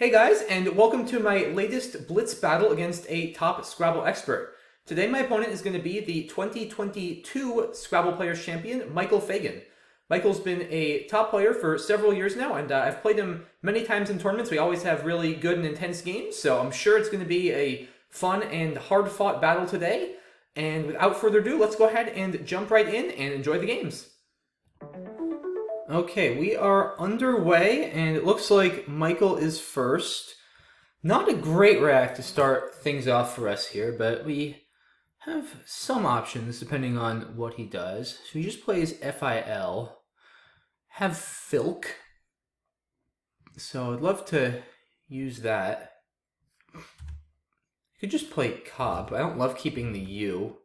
Hey guys, and welcome to my latest Blitz battle against a top Scrabble expert. Today my opponent is going to be the 2022 Scrabble Players Champion, Michael Fagen. Michael's been a top player for several years now, and I've played him many times in tournaments. We always have really good and intense games, so I'm sure it's going to be a fun and hard-fought battle today. And without further ado, let's go ahead and jump right in and enjoy the games. Okay, we are underway, and it looks like Michael is first. Not a great rack to start things off for us here, but we have some options depending on what he does. So he just plays FIL. Have Filk. So I'd love to use that. You could just play Cobb. I don't love keeping the U.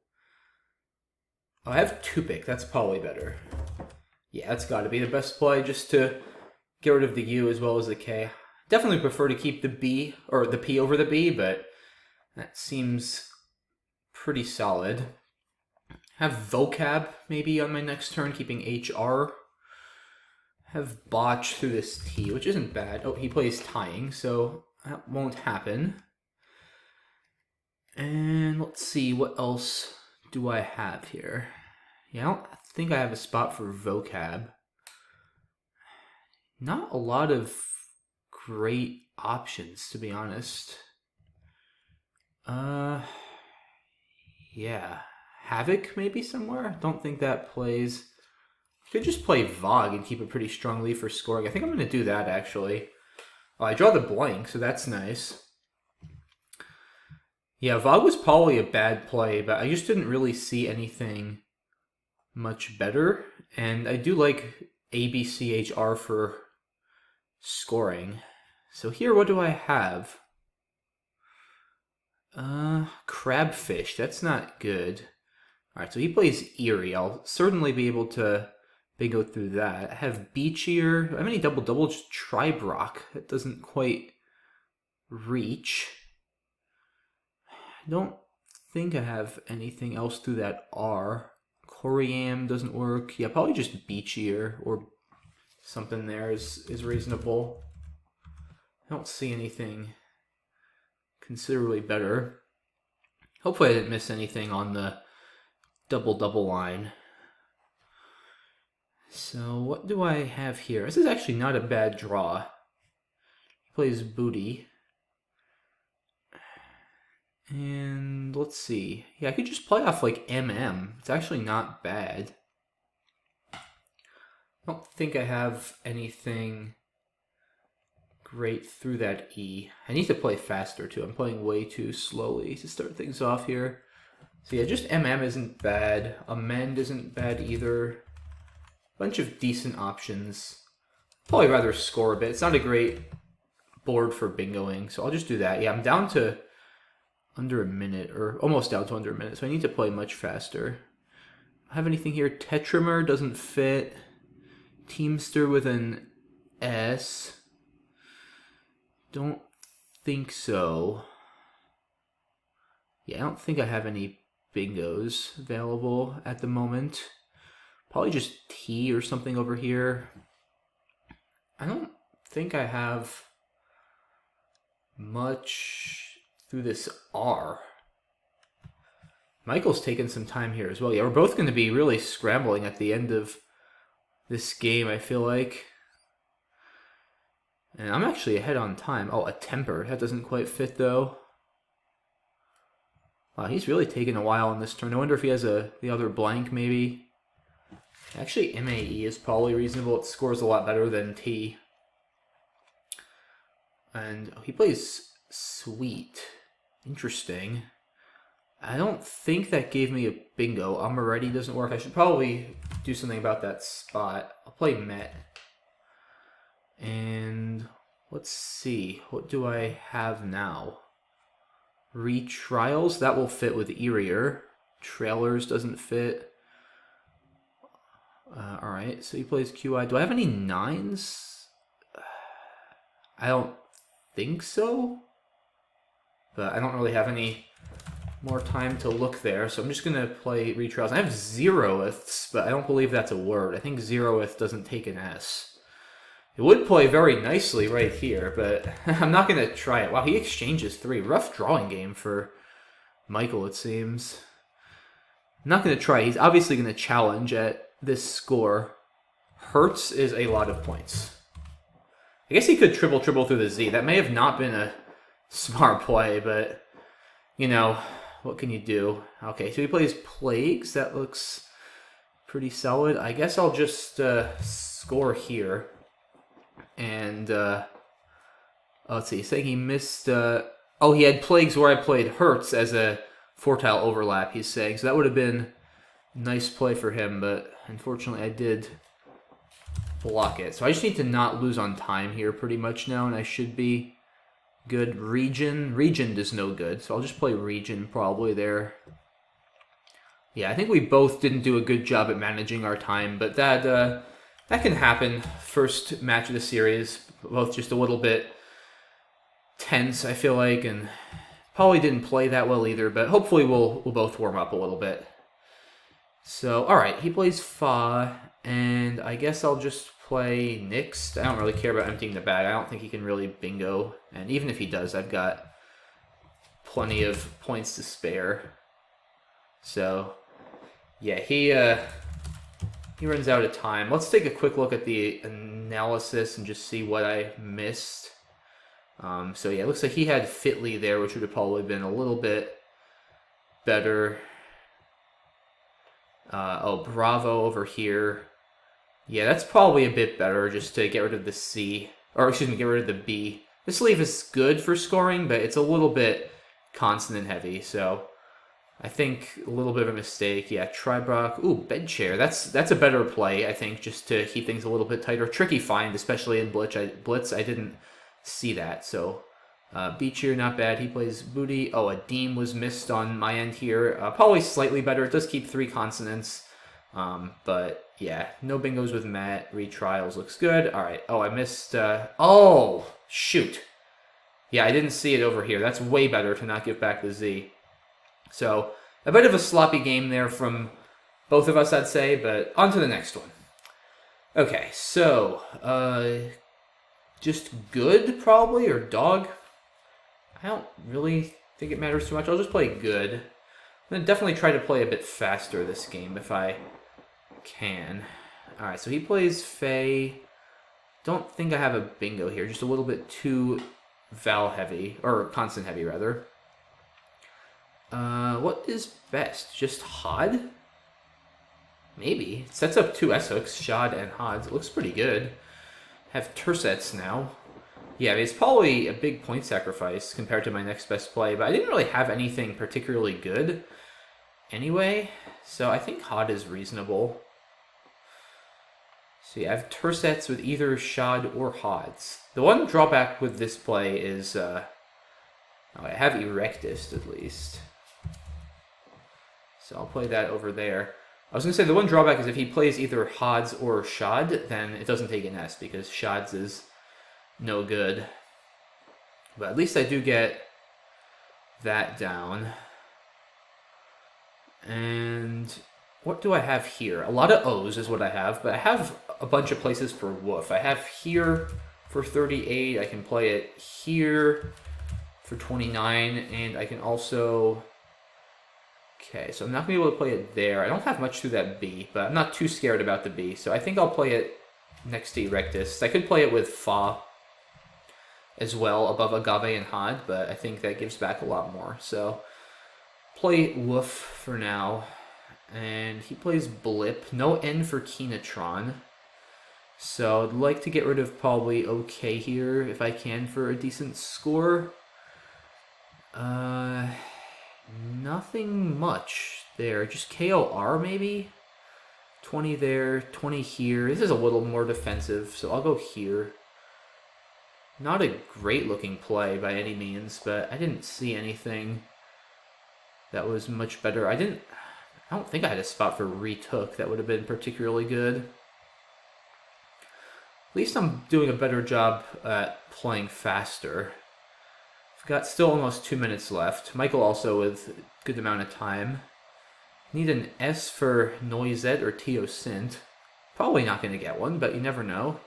Oh, I have Tupic. That's probably better. Yeah, that's got to be the best play, just to get rid of the U as well as the K. Definitely prefer to keep the B, or the P over the B, but that seems pretty solid. Have vocab maybe on my next turn, keeping HR. Have botch through this T, which isn't bad. Oh, he plays tying, so that won't happen. And let's see, what else do I have here? Yeah, I don't think I have a spot for vocab. Not a lot of great options, to be honest. Yeah. Havoc maybe somewhere? Don't think that plays. Could just play Vog and keep a pretty strong lead for scoring. I think I'm going to do that, actually. Oh, I draw the blank, so that's nice. Yeah, Vog was probably a bad play, but I just didn't really see anything much better, and I do like ABCHR for scoring. So here, what do I have? Crabfish. That's not good. Alright, so he plays Eerie. I'll certainly be able to bingo through that. I have Beachier. Do I have any double-double? Just Tribrock. That doesn't quite reach. I don't think I have anything else through that R. Coriam doesn't work. Yeah, probably just Beachier or something there is reasonable. I don't see anything considerably better. Hopefully I didn't miss anything on the double-double line. So what do I have here? This is actually not a bad draw. He plays Booty. And let's see. Yeah, I could just play off like MM. It's actually not bad. I don't think I have anything great through that E. I need to play faster too. I'm playing way too slowly to start things off here. So yeah, just MM isn't bad. Amend isn't bad either. Bunch of decent options. Probably rather score a bit. It's not a great board for bingoing, so I'll just do that. Yeah, I'm down to under a minute, or almost down to under a minute, so I need to play much faster. Have anything here? Tetramer doesn't fit. Teamster with an S. Don't think so. Yeah, I don't think I have any bingos available at the moment. Probably just T or something over here. I don't think I have much through this R. Michael's taken some time here as well. Yeah, we're both going to be really scrambling at the end of this game, I feel like. And I'm actually ahead on time. Oh, a temper. That doesn't quite fit, though. Wow, he's really taken a while on this turn. I wonder if he has the other blank, maybe. Actually, MAE is probably reasonable. It scores a lot better than T. And he plays Sweet. Interesting. I don't think that gave me a bingo. Already doesn't work. I should probably do something about that spot. I'll play Met. And let's see. What do I have now? Retrials. That will fit with Eerier. Trailers doesn't fit. Alright, so he plays QI. Do I have any nines? I don't think so. But I don't really have any more time to look there, so I'm just going to play retrials. I have zeroths, but I don't believe that's a word. I think zeroth doesn't take an S. It would play very nicely right here, but I'm not going to try it. Wow, he exchanges 3. Rough drawing game for Michael, it seems. I'm not going to try. He's obviously going to challenge at this score. Hertz is a lot of points. I guess he could triple through the Z. That may have not been a smart play, but, you know, what can you do? Okay, so he plays Plagues. That looks pretty solid. I guess I'll just score here. And, let's see, he's saying he missed, oh, he had Plagues where I played Hertz as a 4-tile overlap, he's saying. So that would have been a nice play for him, but unfortunately I did block it. So I just need to not lose on time here pretty much now, and I should be good. Region is no good, so I'll just play Region probably there. Yeah, I think we both didn't do a good job at managing our time, but that can happen. First match of the series, both just a little bit tense, I feel like, and probably didn't play that well either, but hopefully we'll both warm up a little bit. So, alright, he plays Fa, and I guess I'll just play Nix. I don't really care about emptying the bag. I don't think he can really bingo, and even if he does, I've got plenty of points to spare. So, yeah, he runs out of time. Let's take a quick look at the analysis and just see what I missed. So yeah, it looks like he had Fitly there, which would have probably been a little bit better. Oh, Bravo over here. Yeah, that's probably a bit better, just to get rid of the C. Or, excuse me, get rid of the B. This sleeve is good for scoring, but it's a little bit consonant heavy, so I think a little bit of a mistake. Yeah, Tribrock. Ooh, Bed Chair. That's a better play, I think, just to keep things a little bit tighter. Tricky find, especially in Blitz. I didn't see that, so B Cheer, not bad. He plays Booty. Oh, a Deem was missed on my end here. Probably slightly better. It does keep 3 consonants, but yeah, no bingos with Matt. Retrials looks good. All right. Oh, I missed. Oh, shoot. Yeah, I didn't see it over here. That's way better to not give back the Z. So, a bit of a sloppy game there from both of us, I'd say, but on to the next one. Okay, so, just good, probably, or dog? I don't really think it matters too much. I'll just play good. I'm going to definitely try to play a bit faster this game if I can. Alright, so he plays Faye. Don't think I have a bingo here. Just a little bit too vowel heavy, or consonant heavy, rather. What is best? Just Hod? Maybe. It sets up 2 S-hooks, Shod and Hods. It looks pretty good. Have Tersets now. Yeah, I mean, it's probably a big point sacrifice compared to my next best play, but I didn't really have anything particularly good anyway, so I think Hod is reasonable. So yeah, I have Tersets with either Shod or Hods. The one drawback with this play is, oh, I have Erectist at least. So I'll play that over there. I was going to say the one drawback is if he plays either Hods or Shod, then it doesn't take an S because Shods is no good. But at least I do get that down. And what do I have here? A lot of O's is what I have, but I have a bunch of places for Woof. I have here for 38. I can play it here for 29, and I can also... Okay, so I'm not going to be able to play it there. I don't have much through that B, but I'm not too scared about the B, so I think I'll play it next to Erectus. I could play it with Fa as well, above Agave and Hod, but I think that gives back a lot more. So, play Woof for now, and he plays Blip. No N for Kinetron, so I'd like to get rid of probably OK here, if I can, for a decent score. Nothing much there. Just KOR maybe? 20 there, 20 here. This is a little more defensive, so I'll go here. Not a great looking play by any means, but I didn't see anything that was much better. I don't think I had a spot for retook that would have been particularly good. At least I'm doing a better job at playing faster. Got still almost 2 minutes left. Michael also with a good amount of time. Need an S for Noisette or Teosint. Probably not going to get one, but you never know.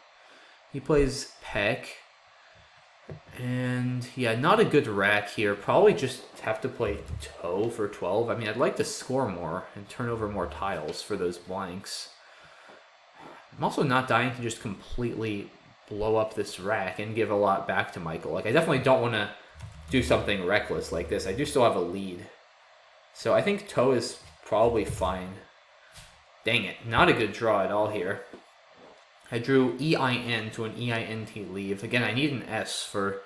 He plays Peck. And yeah, not a good rack here. Probably just have to play toe for 12. I mean, I'd like to score more and turn over more tiles for those blanks. I'm also not dying to just completely blow up this rack and give a lot back to Michael. Like, I definitely don't want to do something reckless like this. I do still have a lead. So I think toe is probably fine. Dang it, not a good draw at all here. I drew EIN to an EINT leave. Again, I need an S for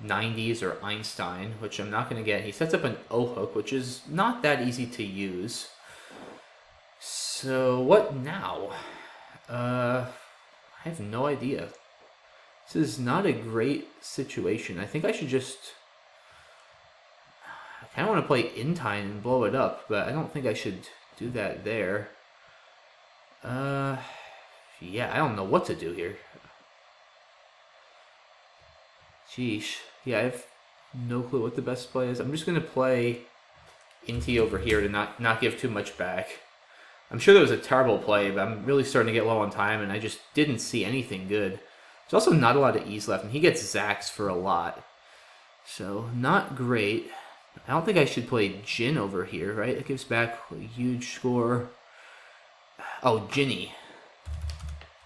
90s or Einstein, which I'm not going to get. He sets up an O hook, which is not that easy to use. So what now? I have no idea. This is not a great situation. I think I should just... I kind of want to play Intine and blow it up, but I don't think I should do that there. Yeah, I don't know what to do here. Sheesh. Yeah, I have no clue what the best play is. I'm just going to play Inti over here to not give too much back. I'm sure that was a terrible play, but I'm really starting to get low on time, and I just didn't see anything good. There's also not a lot of E's left, and he gets Zax for a lot. So, not great. I don't think I should play Jin over here, right? It gives back a huge score. Oh, Ginny.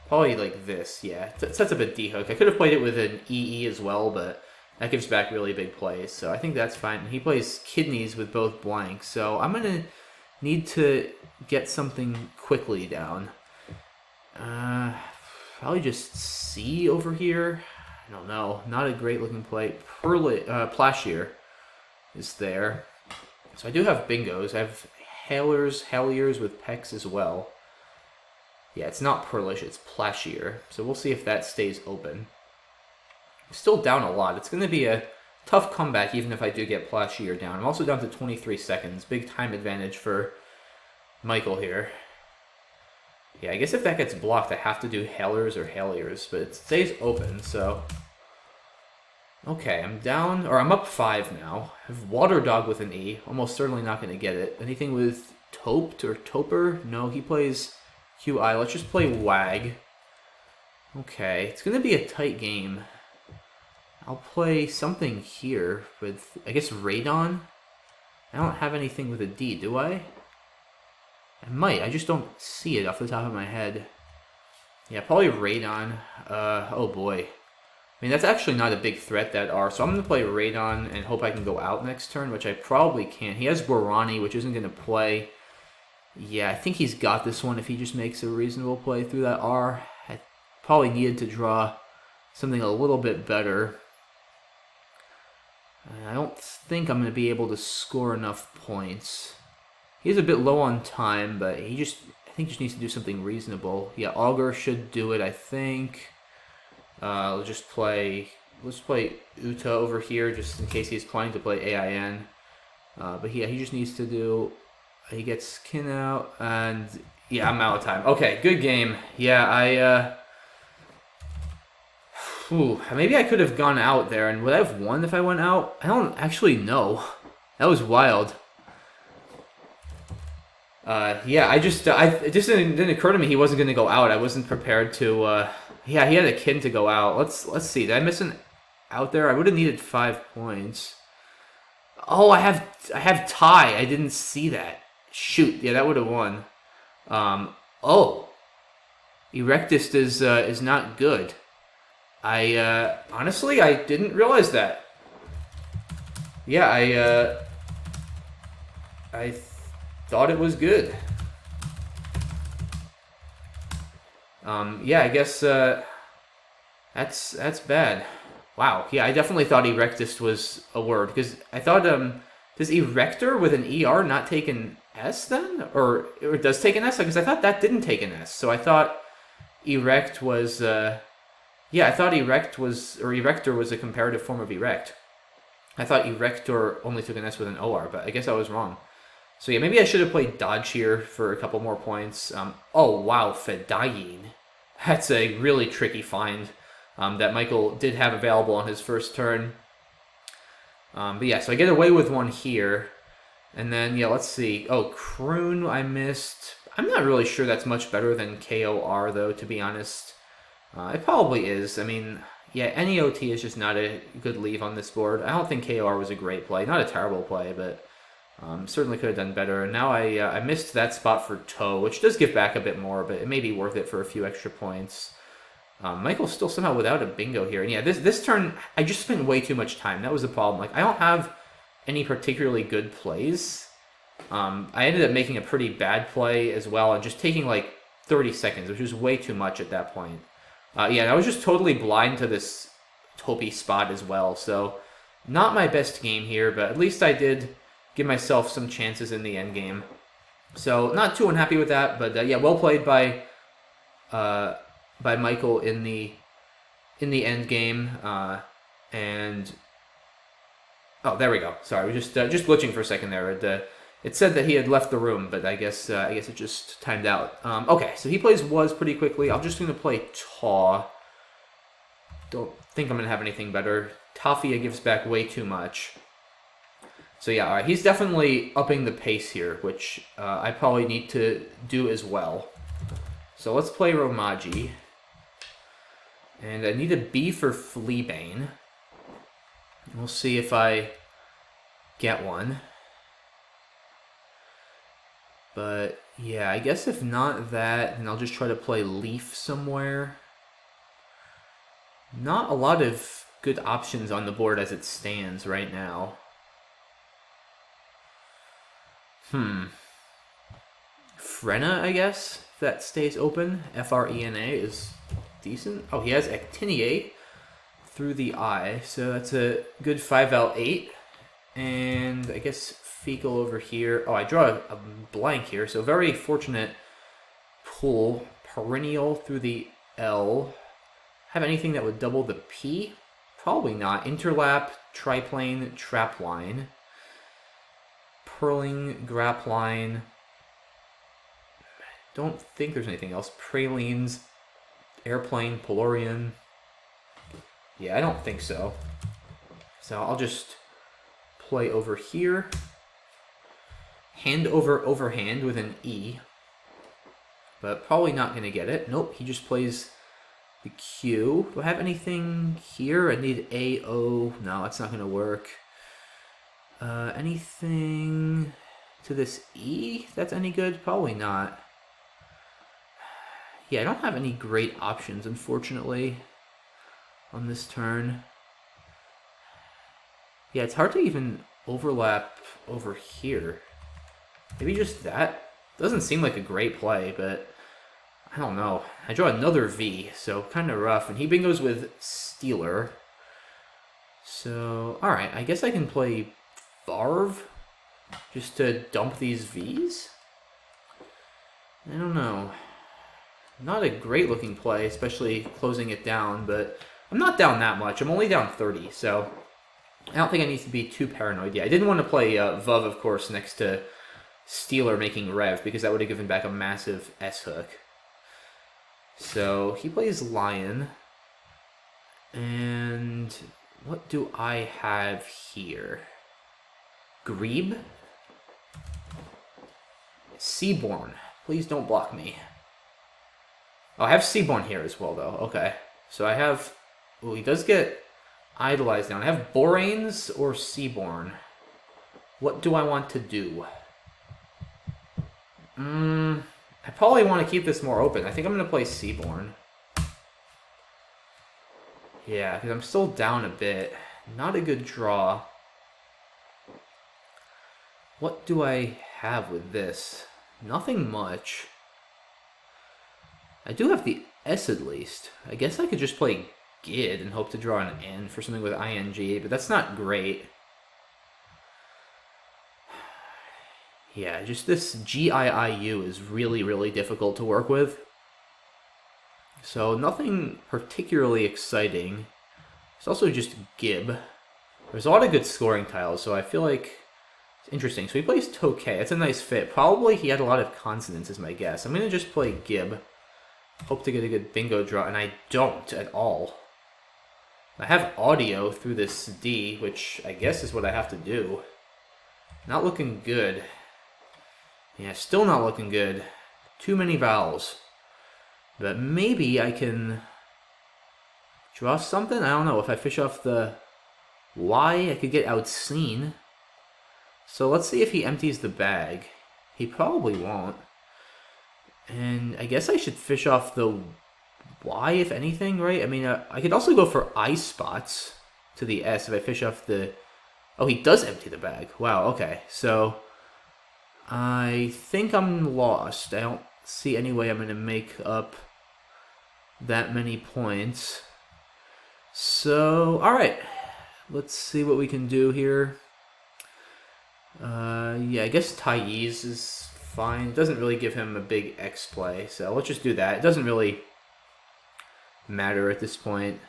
Probably like this, yeah. It sets up a D hook. I could have played it with an EE as well, but that gives back really big plays. So I think that's fine. He plays kidneys with both blanks. So I'm going to need to get something quickly down. Probably just C over here. I don't know. Not a great looking play. Plashier is there. So I do have bingos. I have Helliers with Pecs as well. Yeah, it's not Perlish, it's Plashier. So we'll see if that stays open. I'm still down a lot. It's going to be a tough comeback even if I do get Plashier down. I'm also down to 23 seconds. Big time advantage for Michael here. Yeah, I guess if that gets blocked, I have to do Hellers or Helliers, but it stays open, so... Okay, I'm down, or I'm up 5 now. I have Water Dog with an E. Almost certainly not going to get it. Anything with Toped or Toper? No, he plays... QI. Let's just play Wag. Okay, it's going to be a tight game. I'll play something here with, I guess, Radon. I don't have anything with a D, do I? I might. I just don't see it off the top of my head. Yeah, probably Radon. Oh boy. I mean, that's actually not a big threat, that R. So I'm going to play Radon and hope I can go out next turn, which I probably can't. He has Guarani, which isn't going to play. Yeah, I think he's got this one if he just makes a reasonable play through that R. I probably needed to draw something a little bit better. I don't think I'm going to be able to score enough points. He's a bit low on time, but I think just needs to do something reasonable. Yeah, Augur should do it, I think. Let's play Uta over here just in case he's planning to play AIN. But yeah, he just needs to do... He gets skin out, and yeah, I'm out of time. Okay, good game. Yeah, maybe I could have gone out there, and would I have won if I went out? I don't actually know. That was wild. Yeah, it just didn't occur to me he wasn't going to go out. I wasn't prepared to, yeah, he had a kin to go out. Let's see, did I miss an out there? I would have needed 5 points. Oh, I have tie. I didn't see that. Shoot, yeah, that would have won. Oh, Erectus is not good. Honestly, I didn't realize that. Yeah, I thought it was good. Yeah, I guess that's bad. Wow, yeah, I definitely thought Erectus was a word because I thought does Erector with an ER not take an S then? Or it does take an S? Because I thought that didn't take an S. So I thought erect was, yeah, I thought erect was, or erector was a comparative form of erect. I thought erector only took an S with an OR, but I guess I was wrong. So yeah, maybe I should have played dodge here for a couple more points. Oh wow, Fedayin. That's a really tricky find that Michael did have available on his first turn. But yeah, so I get away with one here. And then, yeah, let's see. Oh, Kroon I missed. I'm not really sure that's much better than KOR, though, to be honest. It probably is. I mean, yeah, NEOT is just not a good leave on this board. I don't think KOR was a great play. Not a terrible play, but certainly could have done better. And now I missed that spot for toe, which does give back a bit more, but it may be worth it for a few extra points. Michael's still somehow without a bingo here. And yeah, this turn, I just spent way too much time. That was the problem. Like, I don't have any particularly good plays. I ended up making a pretty bad play as well and just taking like 30 seconds, which was way too much at that point. Yeah, and I was just totally blind to this Topi spot as well. So not my best game here, but at least I did give myself some chances in the end game. So not too unhappy with that, but yeah, well played by Michael in the end game. And oh, there we go. Sorry, we just glitching for a second there. It said that he had left the room, but I guess it just timed out. Okay, so he plays was pretty quickly. I'm just going to play Taw. Don't think I'm going to have anything better. Tafia gives back way too much. So yeah, all right, he's definitely upping the pace here, which I probably need to do as well. So let's play Romaji. And I need a B for Fleabane. We'll see if I get one. But yeah, I guess if not that, then I'll just try to play Leaf somewhere. Not a lot of good options on the board as it stands right now. Frena, I guess, if that stays open. Frena is decent. Oh, he has Actiniate through the eye, so that's a good 5L8. And I guess Fecal over here. Oh, I draw a blank here, so very fortunate pull. Perennial through the L. Have anything that would double the P? Probably not. Interlap, Triplane, Trapline. Purling, Grapline. Don't think there's anything else. Pralines, Airplane, Polorian. Yeah, I don't think so. So I'll just play over here. Hand over overhand with an E. But probably not going to get it. Nope, he just plays the Q. Do I have anything here? I need A, O. No, that's not going to work. Anything to this E that's any good? Probably not. Yeah, I don't have any great options, unfortunately, on this turn. Yeah, it's hard to even overlap over here. Maybe just that. Doesn't seem like a great play, but I don't know. I draw another V, so kind of rough. And he bingos with Stealer. So, alright, I guess I can play Varv just to dump these Vs? I don't know. Not a great looking play, especially closing it down, but I'm not down that much. I'm only down 30, so I don't think I need to be too paranoid. Yeah, I didn't want to play Vuv, of course, next to Stealer making Rev, because that would have given back a massive S-hook. So he plays Lion. And what do I have here? Grebe? Seaborn. Please don't block me. Oh, I have Seaborn here as well, though. Okay. So I have... Oh, he does get Idolized down. I have Boranes or Seaborn. What do I want to do? I probably want to keep this more open. I think I'm going to play Seaborn. Yeah, because I'm still down a bit. Not a good draw. What do I have with this? Nothing much. I do have the S at least. I guess I could just play Gid and hope to draw an N for something with ING, but that's not great. Yeah, just this GIIU is really, really difficult to work with. So nothing particularly exciting. It's also just Gib. There's a lot of good scoring tiles, so I feel like it's interesting. So he plays Tokay. That's a nice fit. Probably he had a lot of consonants is my guess. I'm going to just play Gib. Hope to get a good bingo draw, and I don't at all. I have audio through this D, which I guess is what I have to do. Not looking good. Yeah, still not looking good. Too many vowels. But maybe I can draw something? I don't know. If I fish off the Y, I could get outseen. So let's see if he empties the bag. He probably won't. And I guess I should fish off the Y, if anything, right? I mean, I could also go for I spots to the S if I fish off the... Oh, he does empty the bag. Wow, okay. So I think I'm lost. I don't see any way I'm going to make up that many points. So, alright. Let's see what we can do here. Yeah, I guess Thais is fine. It doesn't really give him a big X play, so let's just do that. It doesn't really matter at this point.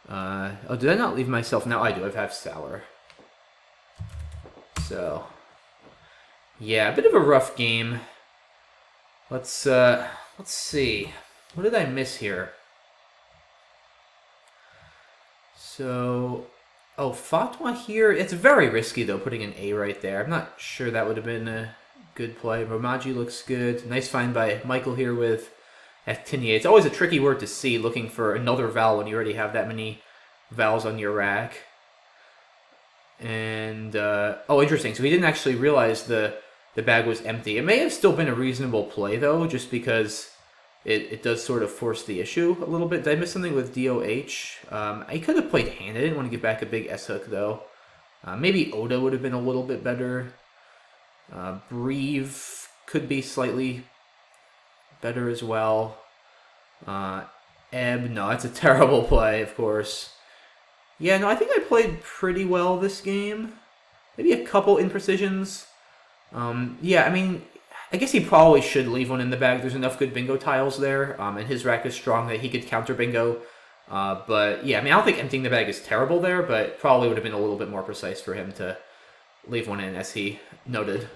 Oh, did I not leave myself? No, I do. I have Sour. So, yeah, a bit of a rough game. Let's see. What did I miss here? So, oh, Fatwa here. It's very risky, though, putting an A right there. I'm not sure that would have been a good play. Romaji looks good. Nice find by Michael here with Actinier. It's always a tricky word to see, looking for another vowel when you already have that many vowels on your rack. And, oh, interesting. So he didn't actually realize the bag was empty. It may have still been a reasonable play, though, just because it does sort of force the issue a little bit. Did I miss something with DOH? I could have played hand. I didn't want to get back a big S-hook, though. Maybe Oda would have been a little bit better. Breve could be slightly better as well. Ebb, no, that's a terrible play, of course. Yeah, no, I think I played pretty well this game. Maybe a couple imprecisions. Yeah, I mean, I guess he probably should leave one in the bag. There's enough good bingo tiles there, and his rack is strong that he could counter bingo. But yeah, I mean, I don't think emptying the bag is terrible there, but probably would have been a little bit more precise for him to leave one in, as he noted.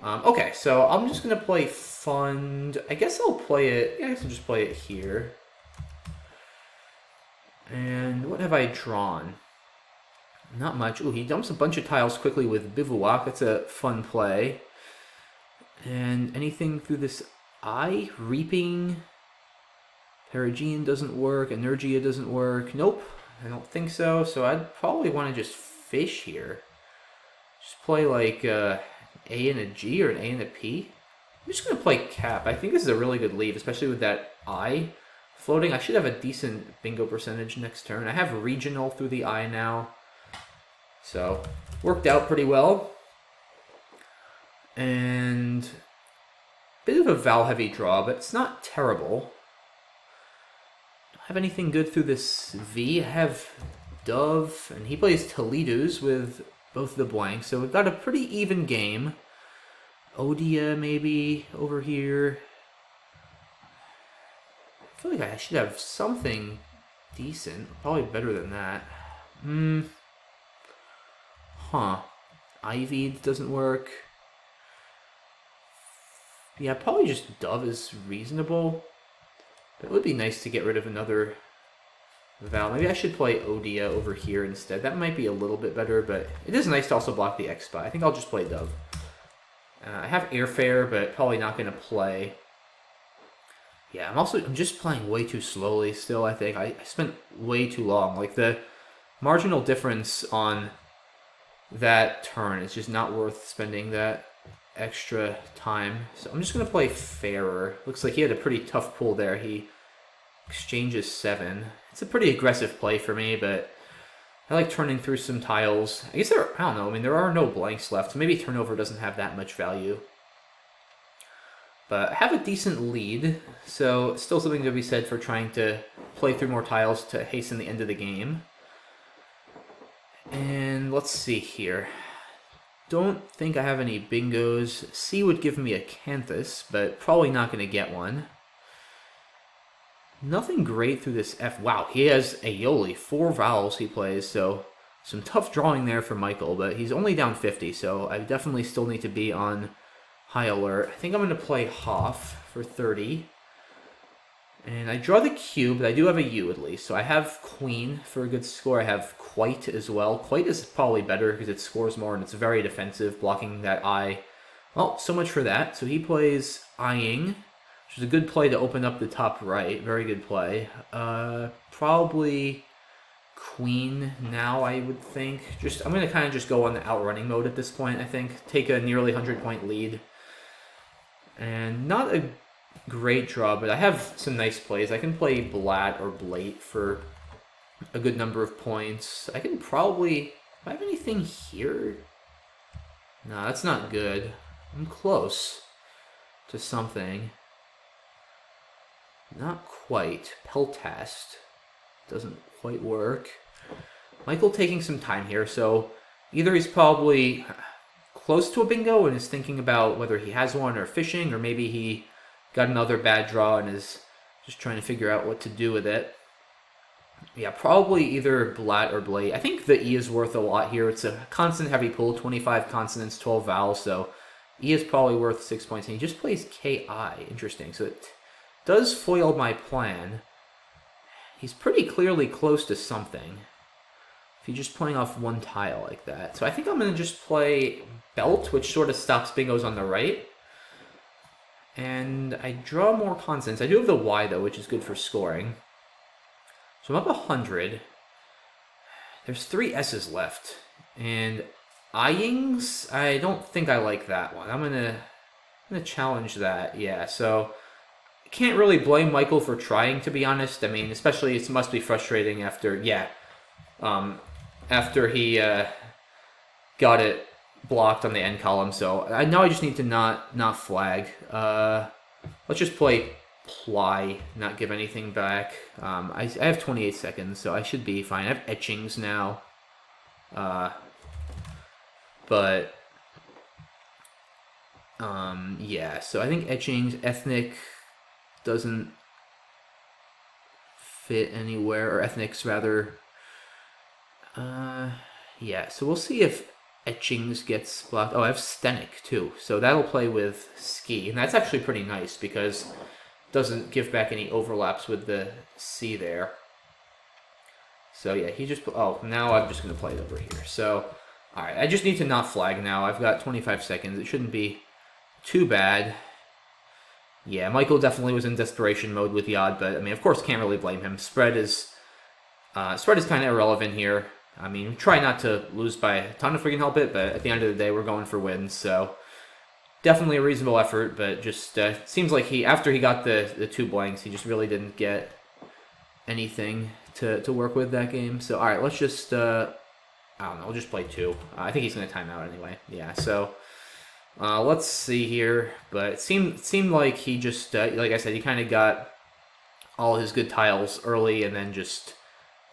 Okay, so I'm just going to play Fund. I guess I'll play it. Yeah, I guess I'll just play it here. And what have I drawn? Not much. Ooh, he dumps a bunch of tiles quickly with Bivouac. That's a fun play. And anything through this eye? Reaping. Perigean doesn't work. Energia doesn't work. Nope, I don't think so. So I'd probably want to just fish here. Just play like A and a G or an A and a P. I'm just going to play Cap. I think this is a really good lead, especially with that I floating. I should have a decent bingo percentage next turn. I have regional through the I now. So, worked out pretty well. And bit of a vowel-heavy draw, but it's not terrible. Don't have anything good through this V. I have Dove, and he plays Toledo's with both the blanks. So we've got a pretty even game. Odia maybe over here. I feel like I should have something decent. Probably better than that. Huh. Ivy doesn't work. Yeah, probably just Dove is reasonable. But it would be nice to get rid of another vowel. Maybe I should play Odia over here instead. That might be a little bit better, but it is nice to also block the X spot. I think I'll just play Dove. I have Airfare, but probably not going to play. Yeah, I'm just playing way too slowly still, I think. I spent way too long. Like, the marginal difference on that turn is just not worth spending that extra time. So I'm just going to play Fairer. Looks like he had a pretty tough pull there. He exchanges 7. It's a pretty aggressive play for me, but I like turning through some tiles. I guess I don't know. I mean, there are no blanks left, so maybe turnover doesn't have that much value. But I have a decent lead, so still something to be said for trying to play through more tiles to hasten the end of the game. And let's see here. Don't think I have any bingos. C would give me a Canthus, but probably not going to get one. Nothing great through this F. Wow, he has Aioli. 4 vowels he plays, so some tough drawing there for Michael, but he's only down 50, so I definitely still need to be on high alert. I think I'm going to play Hoff for 30. And I draw the Q, but I do have a U at least. So I have Queen for a good score. I have Quite as well. Quite is probably better because it scores more and it's very defensive, blocking that I. Well, so much for that. So he plays Eyeing. which is a good play to open up the top right. Very good play. Probably queen now, I would think. I'm going to kind of just go on the outrunning mode at this point, I think. Take a nearly 100-point lead. And not a great draw, but I have some nice plays. I can play Blat or Blate for a good number of points. I can probably... Do I have anything here? No, that's not good. I'm close to something. Not quite. Peltast doesn't quite work. Michael taking some time here, so either he's probably close to a bingo and is thinking about whether he has one or fishing, or maybe he got another bad draw and is just trying to figure out what to do with it. Yeah, probably either Blat or Blate. I think the E is worth a lot here. It's a consonant heavy pool, 25 consonants, 12 vowels, so E is probably worth 6 points. And he just plays KI. Interesting. So it does foil my plan. He's pretty clearly close to something if he's just playing off one tile like that. So I think I'm going to just play Belt, which sort of stops bingos on the right. And I draw more consonants. I do have the Y, though, which is good for scoring. So I'm up 100. There's 3 S's left. And Iyings, I don't think I like that one. I'm gonna challenge that. Yeah, so I can't really blame Michael for trying, to be honest. I mean, especially it must be frustrating after, after he got it blocked on the end column. So I know I just need to not flag. Let's just play Ply, not give anything back. I have 28 seconds, so I should be fine. I have etchings now. Yeah, so I think etchings, ethnic doesn't fit anywhere, or ethnics rather. Yeah, so we'll see if etchings gets blocked. Oh, I have stenic too, so that'll play with ski, and that's actually pretty nice because doesn't give back any overlaps with the C there. So yeah, he just... Oh, now I'm just going to play it over here. So, alright, I just need to not flag now. I've got 25 seconds. It shouldn't be too bad. Yeah, Michael definitely was in desperation mode with Yod, but I mean, of course, can't really blame him. Spread is kind of irrelevant here. I mean, try not to lose by a ton if we can help it, but at the end of the day, we're going for wins, so... Definitely a reasonable effort, but just seems like after he got the 2 blanks, he just really didn't get anything to work with that game. So, all right, let's just, I don't know, we'll just play 2. I think he's going to time out anyway. Yeah, so let's see here. But it seemed like he just, like I said, he kind of got all his good tiles early and then just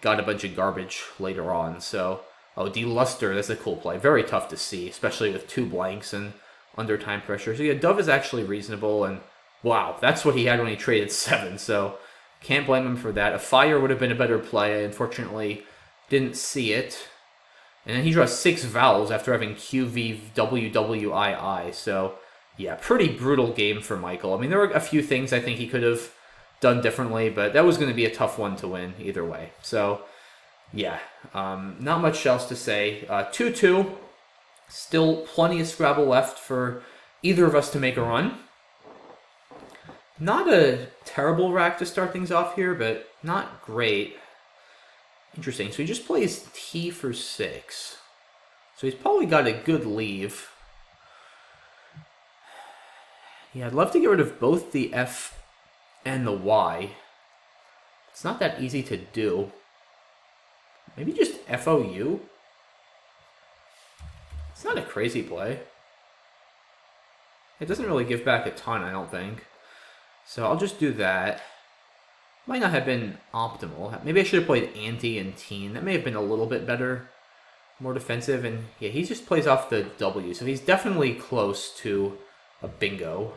got a bunch of garbage later on. So, Deluster, that's a cool play. Very tough to see, especially with 2 blanks and under time pressure. So yeah, Dove is actually reasonable, and wow, that's what he had when he traded 7, so can't blame him for that. A fire would have been a better play. I unfortunately didn't see it. And then he draws 6 vowels after having QVWWII, so yeah, pretty brutal game for Michael. I mean, there were a few things I think he could have done differently, but that was going to be a tough one to win either way. So yeah, not much else to say. 2-2. Still plenty of Scrabble left for either of us to make a run. Not a terrible rack to start things off here, but not great. Interesting. So he just plays T for 6. So he's probably got a good leave. Yeah, I'd love to get rid of both the F and the Y. It's not that easy to do. Maybe just FOU? It's not a crazy play. It doesn't really give back a ton, I don't think. So I'll just do that. Might not have been optimal. Maybe I should have played Anti and Teen. That may have been a little bit better. More defensive. And yeah, he just plays off the W. So he's definitely close to a bingo.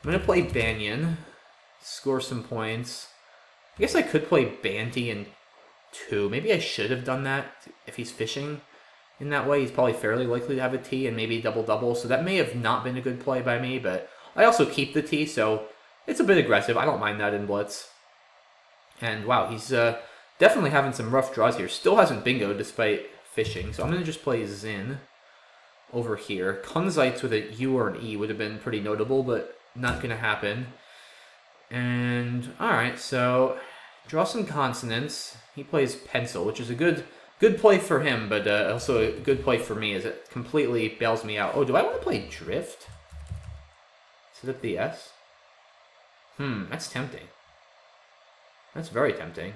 I'm going to play Banyan. Score some points. I guess I could play Banty and 2. Maybe I should have done that if he's fishing. In that way, he's probably fairly likely to have a T and maybe double-double. So that may have not been a good play by me, but I also keep the T, so it's a bit aggressive. I don't mind that in Blitz. And wow, he's definitely having some rough draws here. Still hasn't bingo despite fishing, so I'm going to just play Zin over here. Kunzites with a U or an E would have been pretty notable, but not going to happen. And alright, so draw some consonants. He plays pencil, which is a good play for him, but also a good play for me as it completely bails me out. Oh, do I want to play drift? Is it the S? That's tempting. That's very tempting.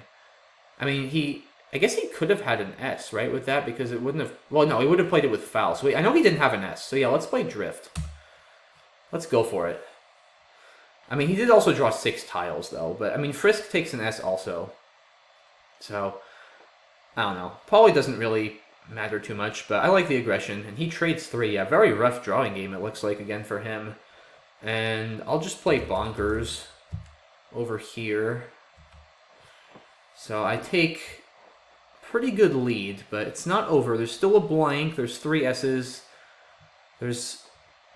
I mean, I guess he could have had an S, right, with that, because it wouldn't have... Well, no, he would have played it with foul. So I know he didn't have an S. So yeah, let's play drift. Let's go for it. I mean, he did also draw 6 tiles, though. But, I mean, Frisk takes an S also. So, I don't know. Probably doesn't really matter too much, but I like the aggression. And he trades 3. Yeah, very rough drawing game, it looks like, again, for him. And I'll just play Bonkers over here. So I take pretty good lead, but it's not over. There's still a blank. There's 3 S's. There's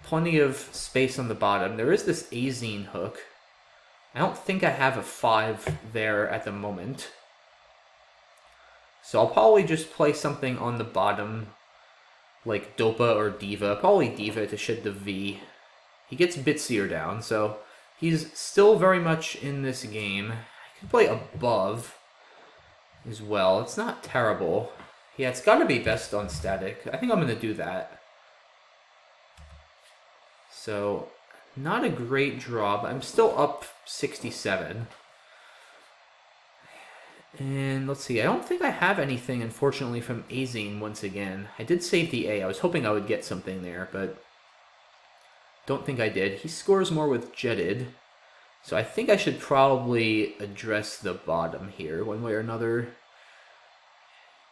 plenty of space on the bottom. There is this Azine hook. I don't think I have a 5 there at the moment. So I'll probably just play something on the bottom, like Dopa or Diva. Probably Diva to shed the V. He gets Bitsier down, so he's still very much in this game. I could play above as well. It's not terrible. Yeah, it's got to be best on static. I think I'm going to do that. So, not a great draw, but I'm still up 67. And let's see, I don't think I have anything, unfortunately, from Azine once again. I did save the A. I was hoping I would get something there, but don't think I did. He scores more with Jetted. So I think I should probably address the bottom here, one way or another.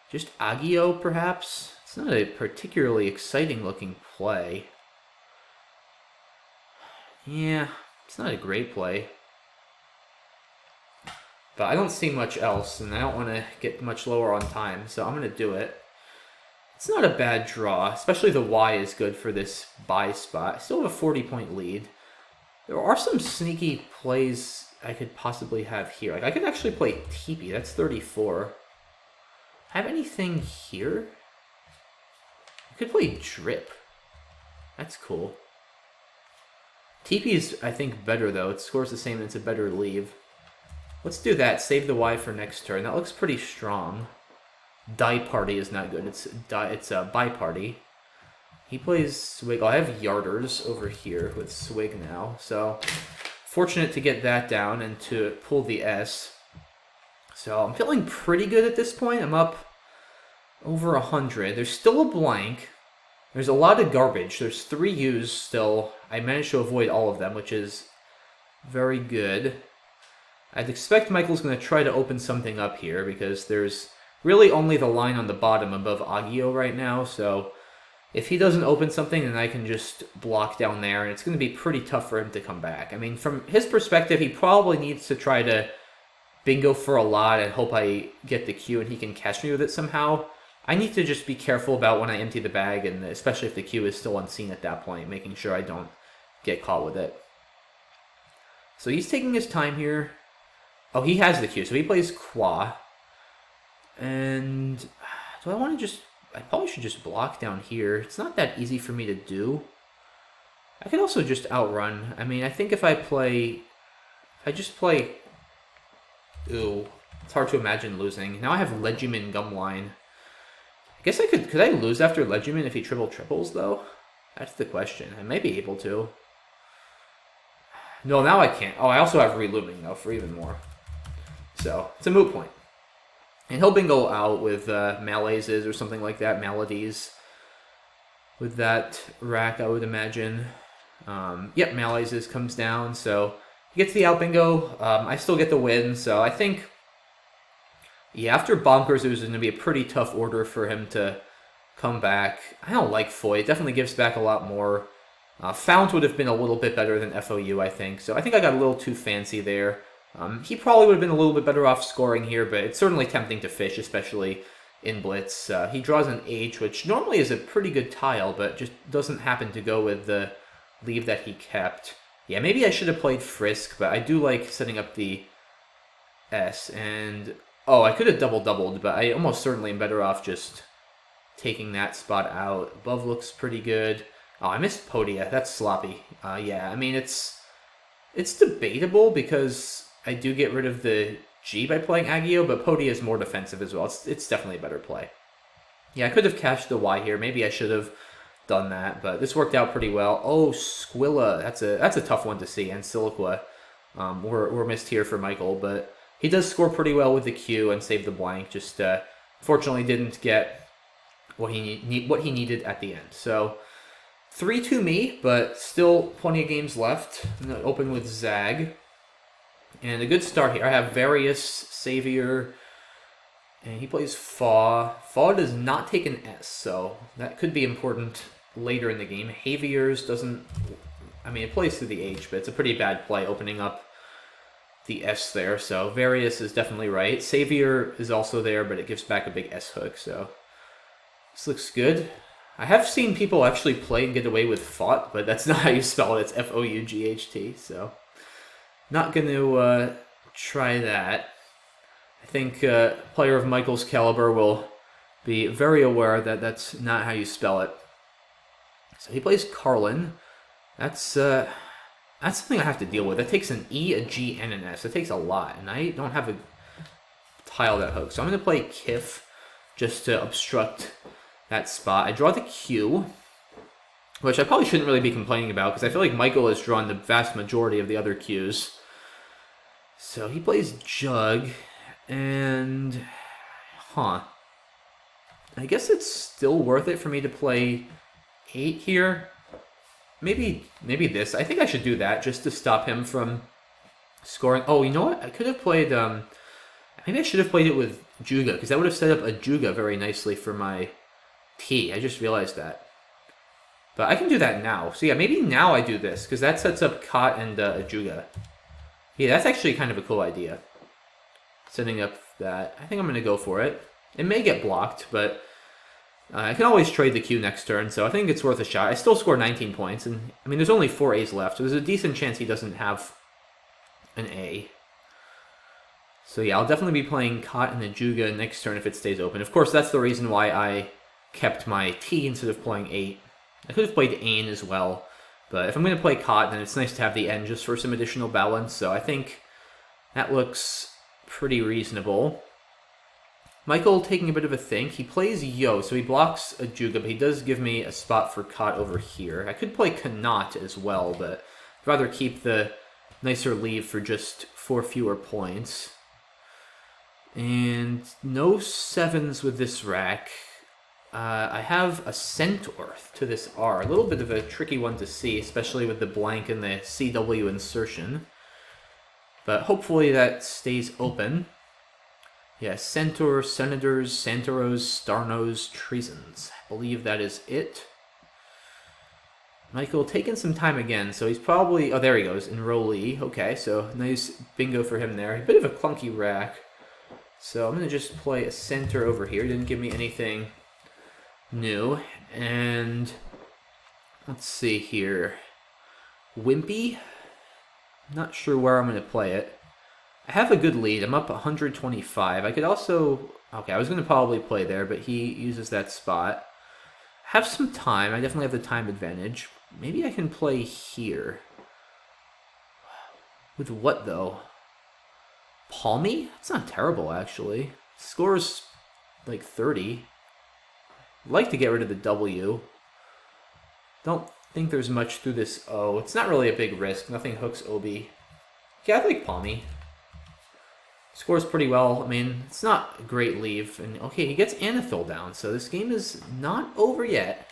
Just Agio, perhaps? It's not a particularly exciting looking play. Yeah, it's not a great play. But I don't see much else, and I don't want to get much lower on time, so I'm going to do it. It's not a bad draw, especially the Y is good for this buy spot. I still have a 40-point lead. There are some sneaky plays I could possibly have here. Like I could actually play Teepee, that's 34. Have anything here? I could play Drip. That's cool. Teepee is, I think, better though. It scores the same and it's a better leave. Let's do that. Save the Y for next turn. That looks pretty strong. Die Party is not good. It's a Buy Party. He plays Swig. Oh, I have Yarders over here with Swig now. So, fortunate to get that down and to pull the S. So, I'm feeling pretty good at this point. I'm up over 100. There's still a blank. There's a lot of garbage. There's 3 U's still. I managed to avoid all of them, which is very good. I'd expect Michael's going to try to open something up here because there's really only the line on the bottom above Agio right now, so if he doesn't open something, then I can just block down there, and it's going to be pretty tough for him to come back. I mean, from his perspective, he probably needs to try to bingo for a lot and hope I get the Q and he can catch me with it somehow. I need to just be careful about when I empty the bag, and especially if the Q is still unseen at that point, making sure I don't get caught with it. So he's taking his time here. Oh, he has the Q, so he plays Qua. And do I want to just... I probably should just block down here. It's not that easy for me to do. I could also just outrun. I mean, I think if I just play... Ooh, it's hard to imagine losing. Now I have Legiman Gumline. I guess I could I lose after Legiman if he triples, though? That's the question. I may be able to. No, now I can't. Oh, I also have Relooming, though, for even more. So, it's a moot point. And he'll bingo out with Malaises or something like that, Maladies. With that rack, I would imagine. Yep, Malaises comes down, so he gets the out bingo. I still get the win, so I think... Yeah, after Bonkers, it was going to be a pretty tough order for him to come back. I don't like Foy. It definitely gives back a lot more. Fount would have been a little bit better than FOU, I think. So I think I got a little too fancy there. He probably would have been a little bit better off scoring here, but it's certainly tempting to fish, especially in Blitz. He draws an H, which normally is a pretty good tile, but just doesn't happen to go with the leave that he kept. Yeah, maybe I should have played Frisk, but I do like setting up the S. And, oh, I could have doubled, but I almost certainly am better off just taking that spot out. Above looks pretty good. Oh, I missed Podia. That's sloppy. Yeah, I mean, it's It's debatable because I do get rid of the G by playing Agio, but Poti is more defensive as well. It's definitely a better play. Yeah, I could have cashed the Y here. Maybe I should have done that, but this worked out pretty well. Oh, Squilla. That's a tough one to see. And Siliqua. We're missed here for Michael, but he does score pretty well with the Q and save the blank. Just fortunately didn't get what he needed at the end. So 3-2 me, but still plenty of games left. I'm going to open with Zag. And a good start here. I have Various, Savior, and he plays Fa. Fa does not take an S, so that could be important later in the game. Javiers doesn't... I mean, it plays through the H, but it's a pretty bad play opening up the S there. So Various is definitely right. Savior is also there, but it gives back a big S hook, so this looks good. I have seen people actually play and get away with Fought, but that's not how you spell it. It's F-O-U-G-H-T, so not going to try that. I think a player of Michael's caliber will be very aware that that's not how you spell it. So he plays Carlin. That's something I have to deal with. That takes an E, a G, and an S. It takes a lot, and I don't have a tile that hooks. So I'm going to play Kif just to obstruct that spot. I draw the Q, which I probably shouldn't really be complaining about because I feel like Michael has drawn the vast majority of the other Qs. So he plays Jug, and I guess it's still worth it for me to play 8 here. Maybe this. I think I should do that just to stop him from scoring. Oh, you know what? I could have played... maybe I should have played it with Juga, because that would have set up a Juga very nicely for my T. I just realized that. But I can do that now. So yeah, maybe now I do this, because that sets up Kot and a Juga. Yeah, that's actually kind of a cool idea. Setting up that. I think I'm going to go for it. It may get blocked, but I can always trade the Q next turn, so I think it's worth a shot. I still score 19 points, and I mean, there's only 4 A's left, so there's a decent chance he doesn't have an A. So yeah, I'll definitely be playing Kot and the Juga next turn if it stays open. Of course, that's the reason why I kept my T instead of playing 8. I could have played Ain as well, but if I'm going to play Kot, then it's nice to have the N just for some additional balance, so I think that looks pretty reasonable. Michael taking a bit of a think. He plays Yo, so he blocks a Juga, but he does give me a spot for Kot over here. I could play Kanat as well, but I'd rather keep the nicer leave for just 4 fewer points. And no 7s with this rack. I have a Centaur to this R. A little bit of a tricky one to see, especially with the blank and the CW insertion. But hopefully that stays open. Yeah, Centaur, Senators, Santoros, Starnos, Treasons. I believe that is it. Michael taking some time again, so he's probably... Oh, there he goes, Enrollee. Okay, so nice bingo for him there. A bit of a clunky rack. So I'm going to just play a center over here. He didn't give me anything new. And let's see here. Wimpy. Not sure where I'm going to play it. I have a good lead. I'm up 125. I could also... Okay, I was going to probably play there, but he uses that spot. I have some time. I definitely have the time advantage. Maybe I can play here. With what, though? Palmy? That's not terrible, actually. Scores like 30. I'd like to get rid of the W. Don't think there's much through this O. It's not really a big risk. Nothing hooks Obi. Yeah, I like Palmy. Scores pretty well. I mean, it's not a great leave. And okay, he gets Anethil down, so this game is not over yet.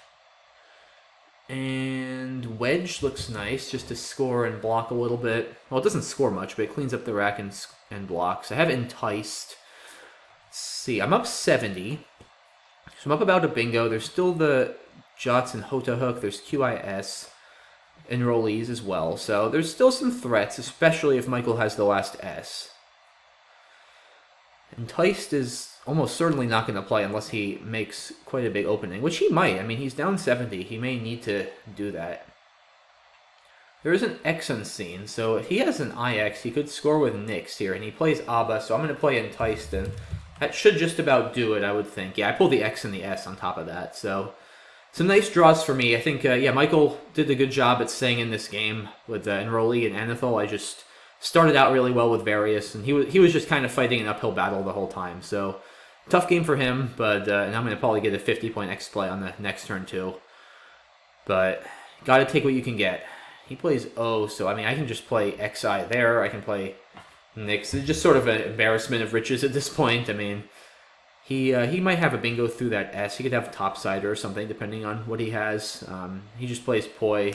And Wedge looks nice, just to score and block a little bit. Well, it doesn't score much, but it cleans up the rack and blocks. I have Enticed. Let's see, I'm up 70. So I'm up about a bingo. There's still the Jots and Hota Hook. There's QIS. Enrollees as well. So there's still some threats, especially if Michael has the last S. Enticed is almost certainly not going to play unless he makes quite a big opening, which he might. I mean, he's down 70. He may need to do that. There is an X unseen, so if he has an IX, he could score with Nyx here, and he plays Abba, so I'm going to play Enticed, and that should just about do it, I would think. Yeah, I pulled the X and the S on top of that, so Some nice draws for me. I think, yeah, Michael did a good job at staying in this game with Enroli and Anethel. I just started out really well with Various, and he was just kind of fighting an uphill battle the whole time. So tough game for him, but and I'm going to probably get a 50-point X play on the next turn too. But got to take what you can get. He plays O, so I mean I can just play XI there. I can play Nix. It's just sort of an embarrassment of riches at this point. I mean, he might have a bingo through that S. He could have topsider or something depending on what he has. He just plays Poi.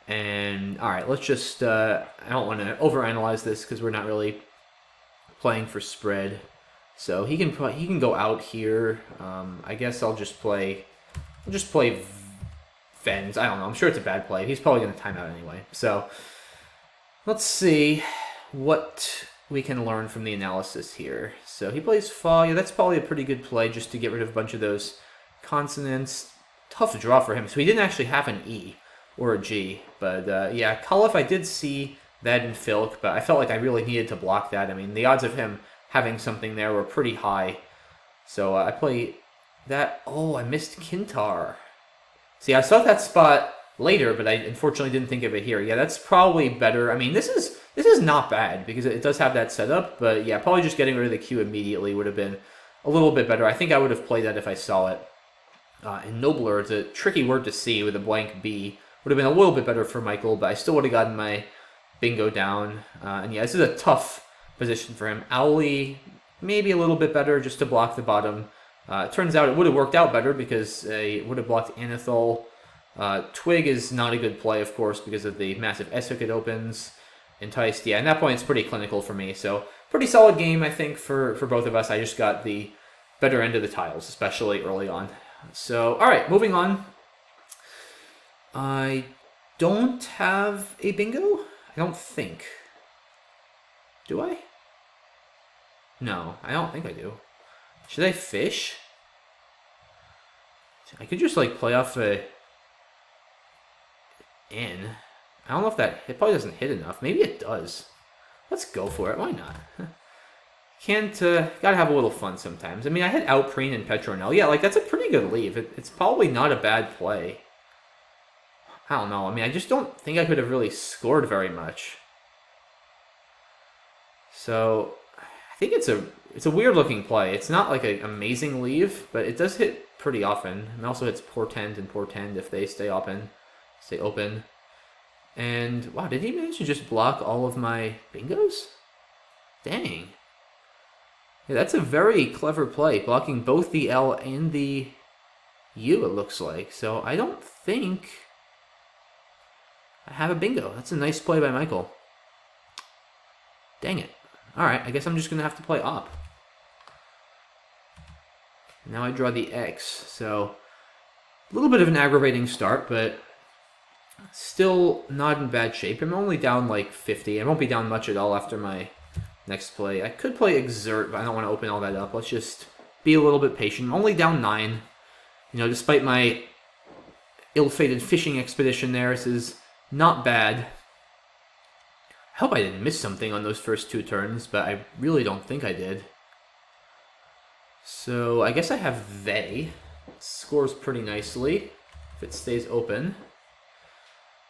And all right, let's just. I don't want to overanalyze this because we're not really playing for spread. So he can go out here. I guess I'll just play. I'll just play Vens. I don't know. I'm sure it's a bad play. He's probably going to time out anyway. So let's see what we can learn from the analysis here. So he plays Fa. Yeah, that's probably a pretty good play just to get rid of a bunch of those consonants. Tough to draw for him. So he didn't actually have an E or a G. But yeah, Khalif, I did see that in Filk, but I felt like I really needed to block that. I mean, the odds of him having something there were pretty high. So I play that. Oh, I missed Kintar. See, I saw that spot later, but I unfortunately didn't think of it here. Yeah, that's probably better. I mean, this is not bad because it does have that setup, but yeah, probably just getting rid of the Q immediately would have been a little bit better. I think I would have played that if I saw it. And Nobler, it's a tricky word to see with a blank B. Would have been a little bit better for Michael, but I still would have gotten my bingo down. And yeah, this is a tough position for him. Owly, maybe a little bit better just to block the bottom. It turns out it would have worked out better because it would have blocked Anethol. Twig is not a good play, of course, because of the massive S hook it opens. Enticed, yeah, at that point it's pretty clinical for me. So pretty solid game, I think, for both of us. I just got the better end of the tiles, especially early on. So, all right, moving on. I don't have a bingo? I don't think. Do I? No, I don't think I do. Should I fish? I could just like play off a N. I don't know if that it probably doesn't hit enough. Maybe it does. Let's go for it. Why not? Can't gotta have a little fun sometimes. I mean, I had Outpreen and Petronel. Yeah, like that's a pretty good leave. It's probably not a bad play. I don't know. I mean, I just don't think I could have really scored very much. So I think it's a weird looking play. It's not like an amazing leave, but it does hit pretty often. It also hits Portend and Portend if they stay open. And wow, did he manage to just block all of my bingos? Dang. Yeah, that's a very clever play, blocking both the L and the U, it looks like. So I don't think I have a bingo. That's a nice play by Michael. Dang it. Alright, I guess I'm just going to have to play op. Now I draw the X, so a little bit of an aggravating start, but still not in bad shape. I'm only down like 50. I won't be down much at all after my next play. I could play Exert, but I don't want to open all that up. Let's just be a little bit patient. I'm only down 9. You know, despite my ill-fated fishing expedition there, this is not bad. I hope I didn't miss something on those first 2 turns, but I really don't think I did. So I guess I have they. It scores pretty nicely if it stays open.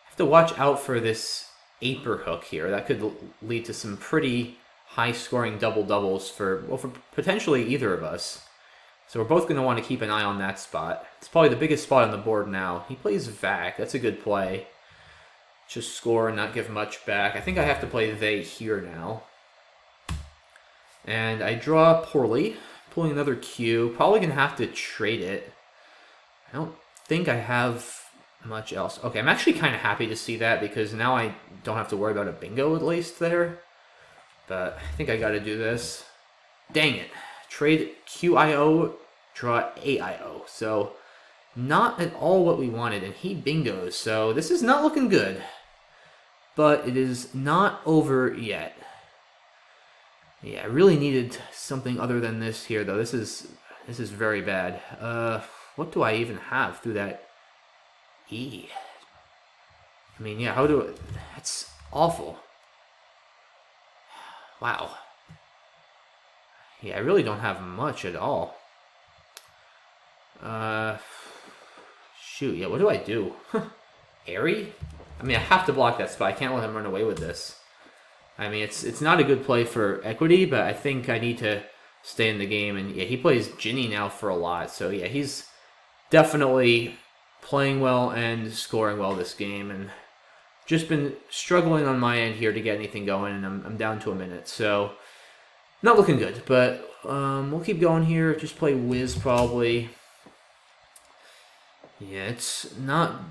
I have to watch out for this Aper hook here. That could lead to some pretty high-scoring double-doubles for potentially either of us. So we're both going to want to keep an eye on that spot. It's probably the biggest spot on the board now. He plays Vac. That's a good play. Just score and not give much back. I think I have to play they here now. And I draw poorly. Pulling another Q. Probably going to have to trade it. I don't think I have much else. Okay, I'm actually kind of happy to see that because now I don't have to worry about a bingo at least there. But I think I got to do this. Dang it. Trade QIO, draw AIO. So not at all what we wanted, and he bingos. So this is not looking good. But it is not over yet. Yeah, I really needed something other than this here, though. This is very bad. What do I even have through that E? I mean, yeah, how do I... That's awful. Wow. Yeah, I really don't have much at all. Shoot, yeah, what do I do? Airy? I mean, I have to block that spot. I can't let him run away with this. I mean, it's not a good play for equity, but I think I need to stay in the game. And yeah, he plays Ginny now for a lot. So yeah, he's definitely playing well and scoring well this game. And just been struggling on my end here to get anything going, and I'm down to a minute. So not looking good, but we'll keep going here. Just play Wiz probably. Yeah, it's not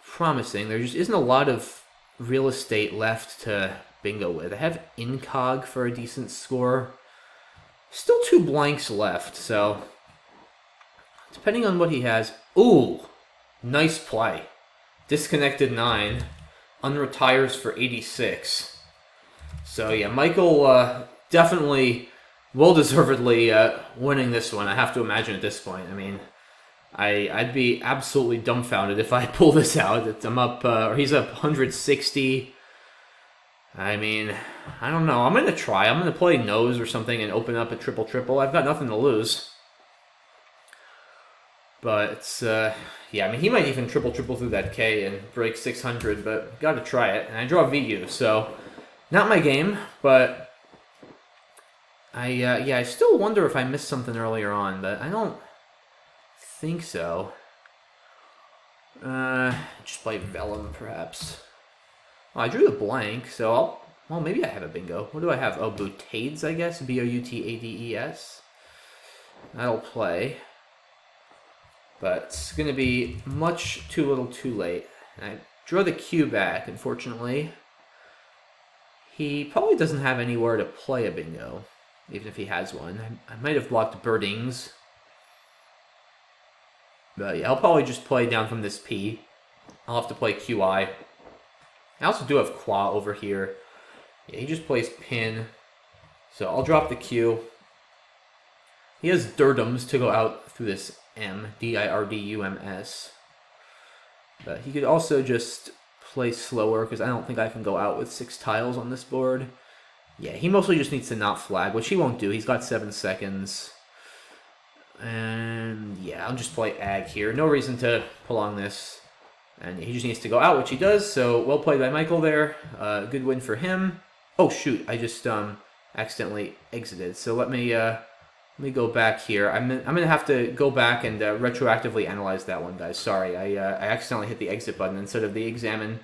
promising. There just isn't a lot of real estate left to bingo with. I have Incog for a decent score. Still 2 blanks left, so depending on what he has. Ooh, nice play. Disconnected 9. Unretires for 86. So yeah, Michael definitely well-deservedly winning this one, I have to imagine at this point. I mean, I'd be absolutely dumbfounded if I pull this out. I'm up, or he's up 160. I mean, I don't know. I'm going to try. I'm going to play nose or something and open up a triple-triple. I've got nothing to lose. But it's, yeah, I mean, he might even triple-triple through that K and break 600, but got to try it. And I draw VU, so not my game, but yeah, I still wonder if I missed something earlier on, but I don't think so. Just play Vellum, perhaps. Well, I drew the blank, so well, maybe I have a bingo. What do I have? Oh, Boutades, I guess. Boutades. That'll play. But it's going to be much too little too late. I draw the Q back, unfortunately. He probably doesn't have anywhere to play a bingo, even if he has one. I might have blocked Birdings. But yeah, I'll probably just play down from this P. I'll have to play QI. I also do have Qua over here. Yeah, he just plays Pin. So I'll drop the Q. He has Dirdums to go out through this M. Dirdums. But he could also just play slower, because I don't think I can go out with 6 tiles on this board. Yeah, he mostly just needs to not flag, which he won't do. He's got 7 seconds. And yeah, I'll just play Ag here. No reason to prolong this. And he just needs to go out, which he does. So well played by Michael there. Good win for him. Oh shoot, I just accidentally exited. So let me go back here. I'm gonna have to go back and retroactively analyze that one, guys. Sorry, I accidentally hit the exit button instead of the examine,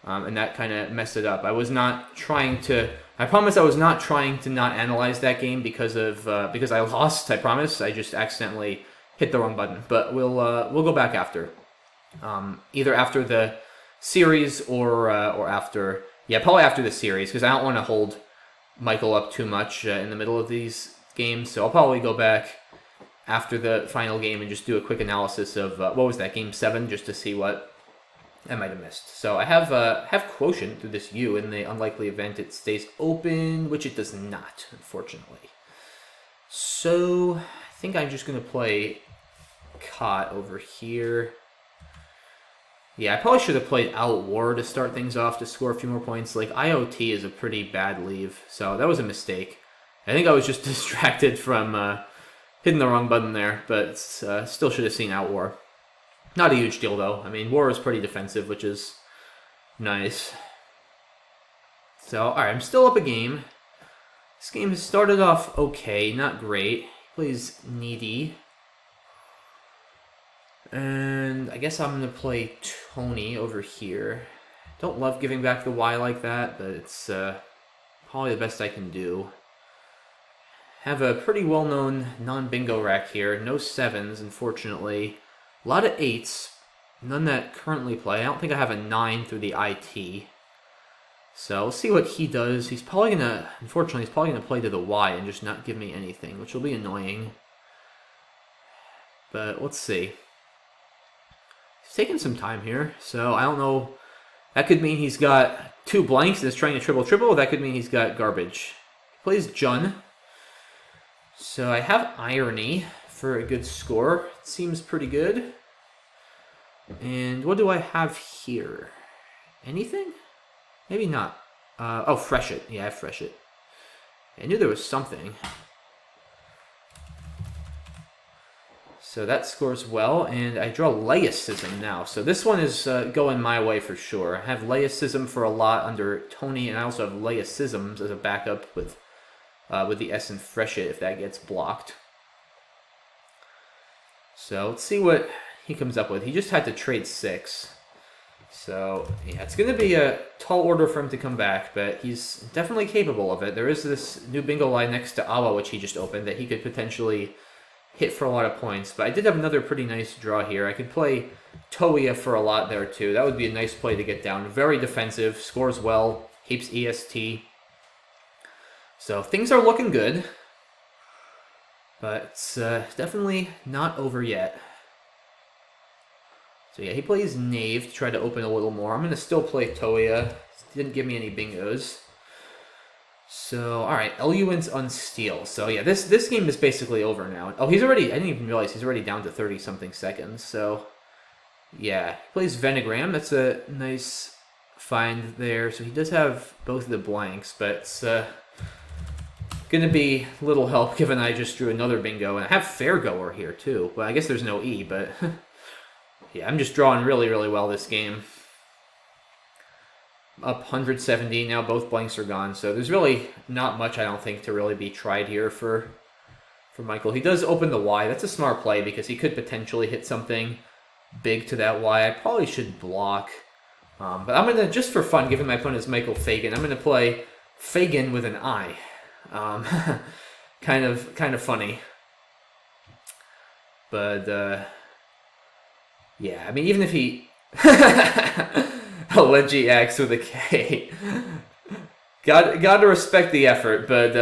and that kind of messed it up. I was not trying to. I promise I was not trying to not analyze that game because I lost. I promise. I just accidentally hit the wrong button. But we'll go back after, either after the series or after. Yeah, probably after the series, because I don't want to hold Michael up too much in the middle of these games. So I'll probably go back after the final game and just do a quick analysis of what was that, game 7, just to see what I might have missed. So I have quotient through this U in the unlikely event it stays open, which it does not, unfortunately. So I think I'm just going to play Cot over here. Yeah, I probably should have played Out War to start things off to score a few more points. Like, IoT is a pretty bad leave, so that was a mistake. I think I was just distracted from hitting the wrong button there, but still should have seen Out War. Not a huge deal, though. I mean, War is pretty defensive, which is nice. So, alright, I'm still up a game. This game has started off okay, not great. He plays Needy. And I guess I'm going to play Tony over here. Don't love giving back the Y like that, but it's probably the best I can do. Have a pretty well-known non-bingo rack here. No 7s, unfortunately. A lot of 8s. None that currently play. I don't think I have a 9 through the IT. So we'll see what he does. He's probably going to, unfortunately, he's probably going to play to the Y and just not give me anything, which will be annoying. But let's see. He's taking some time here, so I don't know. That could mean he's got 2 blanks and is trying to triple-triple, or that could mean he's got garbage. He plays Jun. So I have Irony for a good score. It seems pretty good. And what do I have here? Anything? Maybe not. Oh, Fresh It. Yeah, I have Fresh It. I knew there was something. So that scores well, and I draw Laicism now. So this one is going my way for sure. I have Laicism for a lot under Tony, and I also have Laicisms as a backup with the S and Freshet if that gets blocked. So let's see what he comes up with. He just had to trade 6. So, yeah, it's going to be a tall order for him to come back, but he's definitely capable of it. There is this new bingo line next to Awa, which he just opened, that he could potentially hit for a lot of points. But I did have another pretty nice draw here. I could play Toia for a lot there, too. That would be a nice play to get down. Very defensive, scores well, heaps EST. So things are looking good, but it's definitely not over yet. So yeah, he plays Knave to try to open a little more. I'm going to still play Toia. Didn't give me any bingos. So, alright, Eluent's Unsteal. So yeah, this game is basically over now. Oh, he's already, I didn't even realize he's already down to 30-something seconds. So, yeah, he plays Venegram. That's a nice find there. So he does have both of the blanks, but it's going to be little help given I just drew another bingo. And I have Fairgoer here too. Well, I guess there's no E, but... yeah, I'm just drawing really, really well this game. Up 170, now both blanks are gone, so there's really not much, I don't think, to really be tried here for Michael. He does open the Y. That's a smart play because he could potentially hit something big to that Y. I probably should block. But I'm going to, just for fun, given my opponent is Michael Fagen, I'm going to play Fagen with an I. Kind of funny. But, yeah, I mean, even if he... Leggy X with a K. Got to respect the effort, but...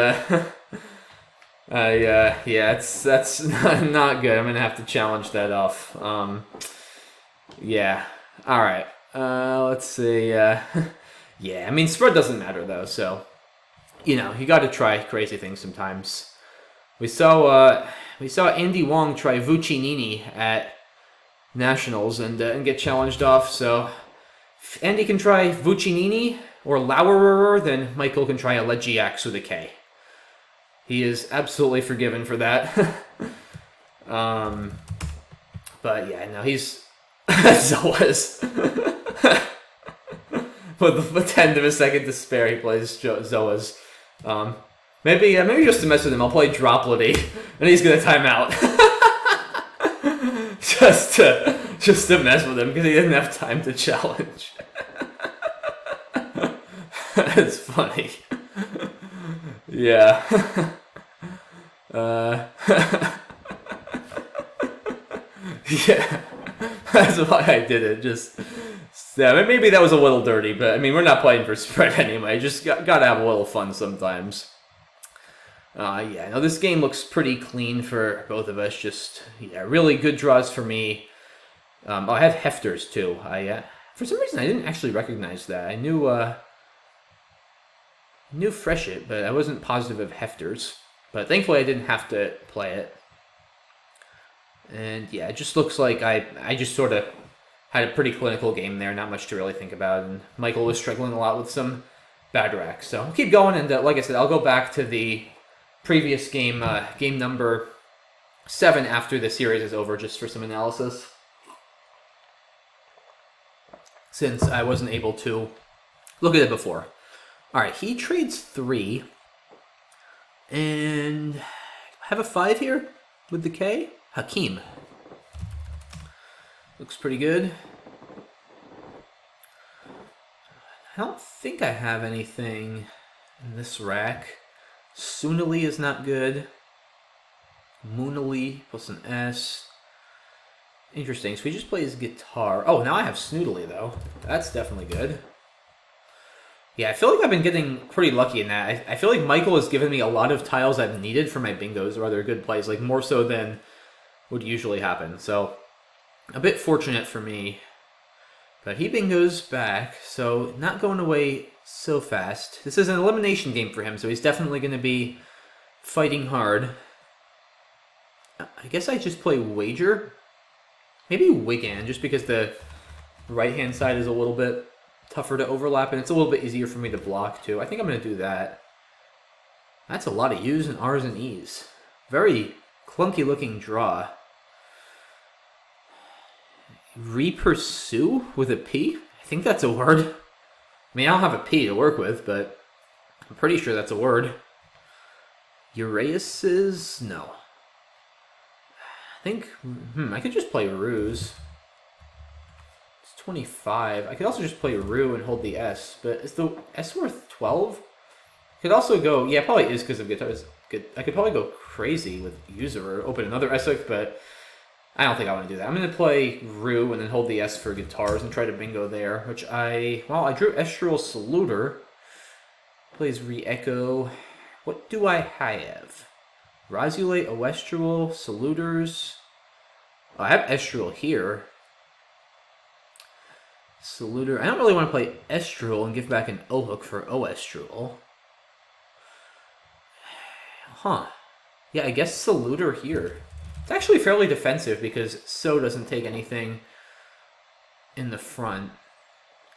yeah, that's not good. I'm going to have to challenge that off. Yeah, alright. Let's see. Yeah, I mean, spread doesn't matter, though, so... you know, you got to try crazy things sometimes. We saw Andy Wong try Vuccinini at Nationals and get challenged off, so if Andy can try Vuccinini or Lauerer, then Michael can try a Legiax with a K. He is absolutely forgiven for that. But yeah, no, he's Zoas. With a tenth of a second to spare, he plays Zoas. Maybe just to mess with him, I'll play Droplety, and he's gonna time out. just to mess with him because he didn't have time to challenge. That's funny. Yeah. Yeah. That's why I did it. Yeah, maybe that was a little dirty, but I mean, we're not playing for spread anyway. Just gotta have a little fun sometimes. Yeah, no, this game looks pretty clean for both of us. Just, yeah, really good draws for me. I have Hefters, too. For some reason, I didn't actually recognize that. I knew Freshet, but I wasn't positive of Hefters. But thankfully, I didn't have to play it. And, yeah, it just looks like I just sort of had a pretty clinical game there. Not much to really think about. And Michael was struggling a lot with some bad racks. So, I'll keep going. And, like I said, I'll go back to the previous game, game number 7 after the series is over, just for some analysis. Since I wasn't able to look at it before. Alright, he trades 3. And I have a 5 here with the K. Hakeem. Looks pretty good. I don't think I have anything in this rack. Soonali is not good. Moonali plus an S. Interesting. So he just plays guitar. Oh, now I have Snoodly, though. That's definitely good. Yeah, I feel like I've been getting pretty lucky in that. I feel like Michael has given me a lot of tiles I've needed for my bingos or other good plays, like more so than would usually happen. So, a bit fortunate for me. But he bingos back, so not going away so fast. This is an elimination game for him, so he's definitely going to be fighting hard. I guess I just play Wager. Maybe Wigan, just because the right-hand side is a little bit tougher to overlap, and it's a little bit easier for me to block, too. I think I'm going to do that. That's a lot of U's and R's and E's. Very clunky-looking draw. Repursue with a P? I think that's a word. I mean, I don't have a P to work with, but I'm pretty sure that's a word. Uraeus's? No. I think, I could just play Ruse. It's 25. I could also just play Rue and hold the S, but is the S worth 12? Could also go, yeah, probably is because of guitars. I could probably go crazy with Usurer, open another Essex, but I don't think I want to do that. I'm going to play Rue and then hold the S for guitars and try to bingo there, which I drew Estrual Saluter. Plays Re-Echo. What do I have? Razulate, Oestrual, Saluters. Oh, I have Estrual here. Saluter. I don't really want to play Estrual and give back an O-hook for Oestrual. Huh. Yeah, I guess Saluter here. It's actually fairly defensive because So doesn't take anything in the front.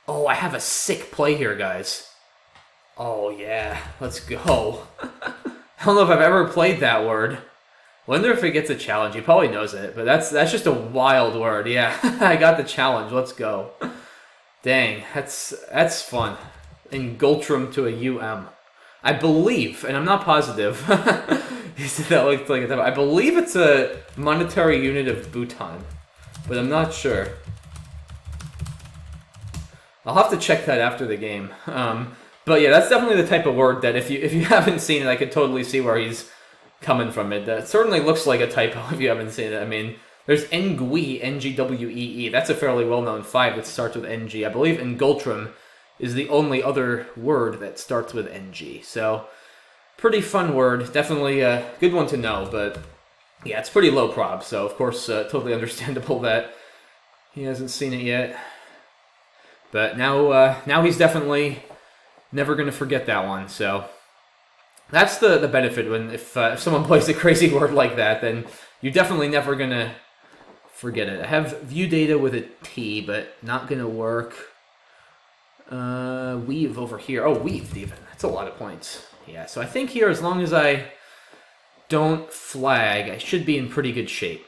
Oh, I have a sick play here, guys. Oh, yeah. Let's go. I don't know if I've ever played that word. Wonder if it gets a challenge. He probably knows it, but that's just a wild word. Yeah, I got the challenge. Let's go. Dang, that's fun. In Gultrum to a UM. I believe, and I'm not positive, that looks like I believe it's a monetary unit of Bhutan, but I'm not sure. I'll have to check that after the game. But yeah, that's definitely the type of word that if you haven't seen it, I could totally see where he's coming from. It certainly looks like a typo if you haven't seen it. I mean, there's Ngwee, N-G-W-E-E. That's a fairly well-known 5 that starts with N-G. I believe Ngultrum is the only other word that starts with NG. So, pretty fun word. Definitely a good one to know, but yeah, it's pretty low prob, so of course, totally understandable that he hasn't seen it yet. But now he's definitely never going to forget that one, so that's the benefit when if someone plays a crazy word like that, then you're definitely never going to forget it. I have view data with a T, but not going to work. Weave over here. Oh, weaved even. That's a lot of points. Yeah, so I think here, as long as I don't flag, I should be in pretty good shape.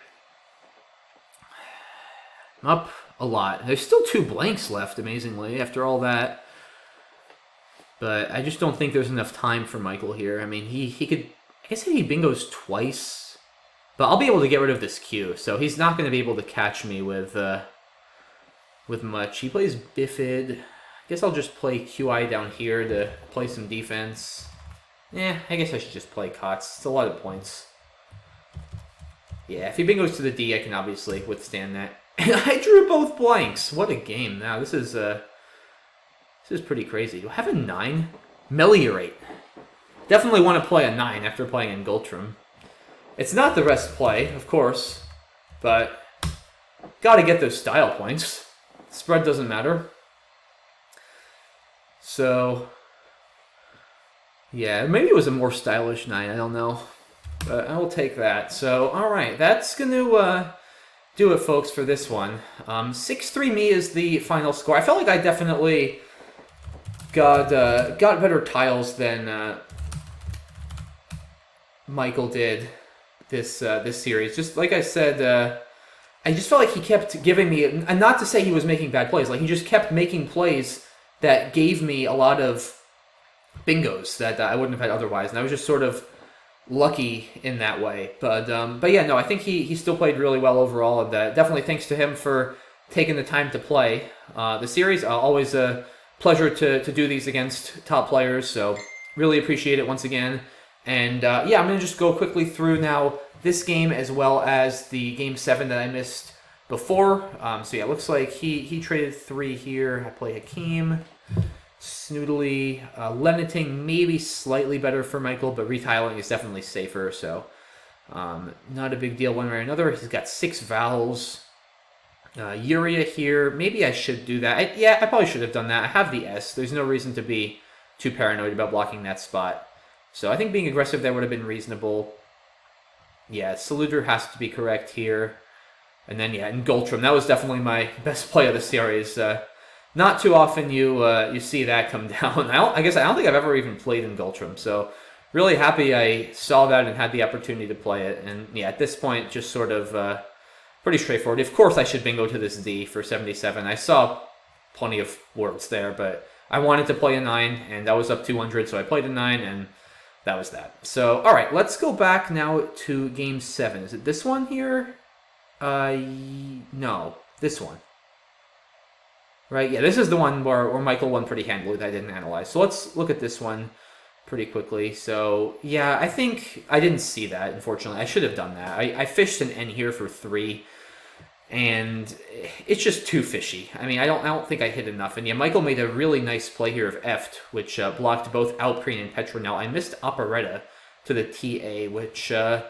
I'm up a lot. There's still 2 blanks left, amazingly, after all that. But I just don't think there's enough time for Michael here. I mean, he could... I guess he bingos twice. But I'll be able to get rid of this Q, so he's not going to be able to catch me with much. He plays Bifid. I guess I'll just play QI down here to play some defense. Yeah, I guess I should just play Cots. It's a lot of points. Yeah, if he bingos to the D, I can obviously withstand that. And I drew both blanks. What a game. Now, this is pretty crazy. Do I have a 9? Meliorate. Definitely want to play a 9 after playing in Gultrum. It's not the rest play, of course, but gotta get those style points. Spread doesn't matter. So, yeah, maybe it was a more stylish 9, I don't know. But I will take that. So, alright, that's going to do it, folks, for this one. 6-3 me is the final score. I felt like I definitely got better tiles than Michael did this series. Just like I said, I just felt like he kept giving me, and not to say he was making bad plays, like he just kept making plays that gave me a lot of bingos that I wouldn't have had otherwise, and I was just sort of lucky in that way. But yeah, no, I think he still played really well overall, and definitely thanks to him for taking the time to play the series. Always a pleasure to do these against top players, so really appreciate it once again. And yeah, I'm going to just go quickly through now this game as well as the Game 7 that I missed before. So yeah, it looks like he traded 3 here. I play Hakeem. Snoodly. Leniting maybe slightly better for Michael, but retiling is definitely safer, so not a big deal one way or another. He's got 6 vowels. Urea here. Maybe I should do that. Yeah, I probably should have done that. I have the S. There's no reason to be too paranoid about blocking that spot. So I think being aggressive there would have been reasonable. Yeah, Saluter has to be correct here. And then, yeah, in Gultrum, that was definitely my best play of the series. Not too often you see that come down. I guess I don't think I've ever even played in Gultrum, so really happy I saw that and had the opportunity to play it. And yeah, at this point, just sort of pretty straightforward. Of course, I should bingo to this D for 77. I saw plenty of words there, but I wanted to play a 9, and that was up 200, so I played a 9, and that was that. So, all right, let's go back now to game 7. Is it this one here? No, this one. Right, yeah, this is the one where Michael won pretty handily that I didn't analyze. So let's look at this one pretty quickly. So, yeah, I think I didn't see that, unfortunately. I should have done that. I fished an N here for 3, and it's just too fishy. I mean, I don't think I hit enough. And yeah, Michael made a really nice play here of Eft, which blocked both Alprine and Petronell. I missed Operetta to the TA, which I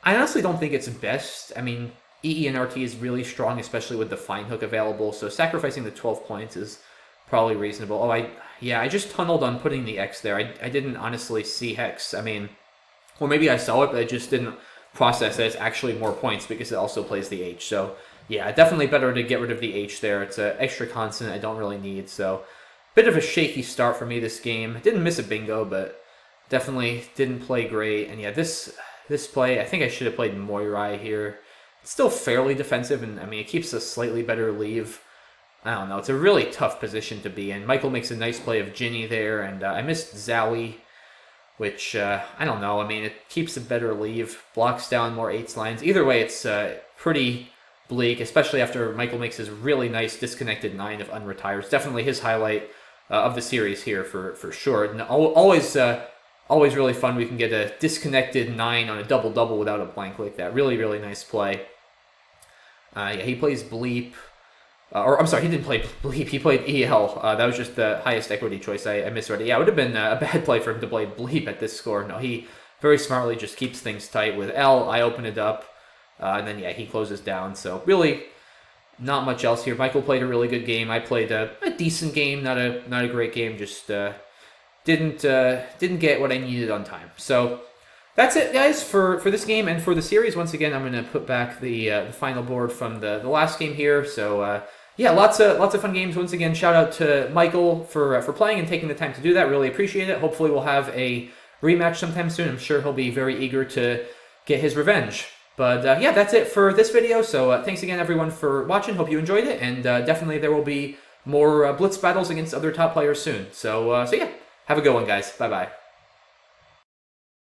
honestly don't think it's best. I mean, EE and RT is really strong, especially with the fine hook available, so sacrificing the 12 points is probably reasonable. Oh, I just tunneled on putting the X there. I didn't honestly see Hex. I mean, or maybe I saw it, but I just didn't process that it's actually more points because it also plays the H. So, yeah, definitely better to get rid of the H there. It's an extra consonant I don't really need, so bit of a shaky start for me this game. Didn't miss a bingo, but definitely didn't play great. And yeah, this play, I think I should have played Moirai here. It's still fairly defensive, and I mean, it keeps a slightly better leave. I don't know. It's a really tough position to be in. Michael makes a nice play of Ginny there, and I missed Zowie, which, I don't know. I mean, it keeps a better leave, blocks down more 8s lines. Either way, it's pretty bleak, especially after Michael makes his really nice disconnected 9 of unretires. Definitely his highlight of the series here for sure. And always really fun. We can get a disconnected 9 on a double-double without a blank like that. Really, really nice play. Yeah, he plays Bleep. Or, I'm sorry, he didn't play Bleep. He played EL. That was just the highest equity choice I misread it. Yeah, it would have been a bad play for him to play Bleep at this score. No, he very smartly just keeps things tight. With L, I open it up. And then, yeah, he closes down. So, really, not much else here. Michael played a really good game. I played a decent game, not a great game. Just didn't get what I needed on time. So that's it, guys, for this game and for the series. Once again, I'm going to put back the final board from the last game here. So yeah, lots of fun games. Once again, shout out to Michael for playing and taking the time to do that. Really appreciate it. Hopefully, we'll have a rematch sometime soon. I'm sure he'll be very eager to get his revenge. But yeah, that's it for this video. So thanks again, everyone, for watching. Hope you enjoyed it, and definitely there will be more Blitz battles against other top players soon. So yeah. Have a good one, guys. Bye-bye.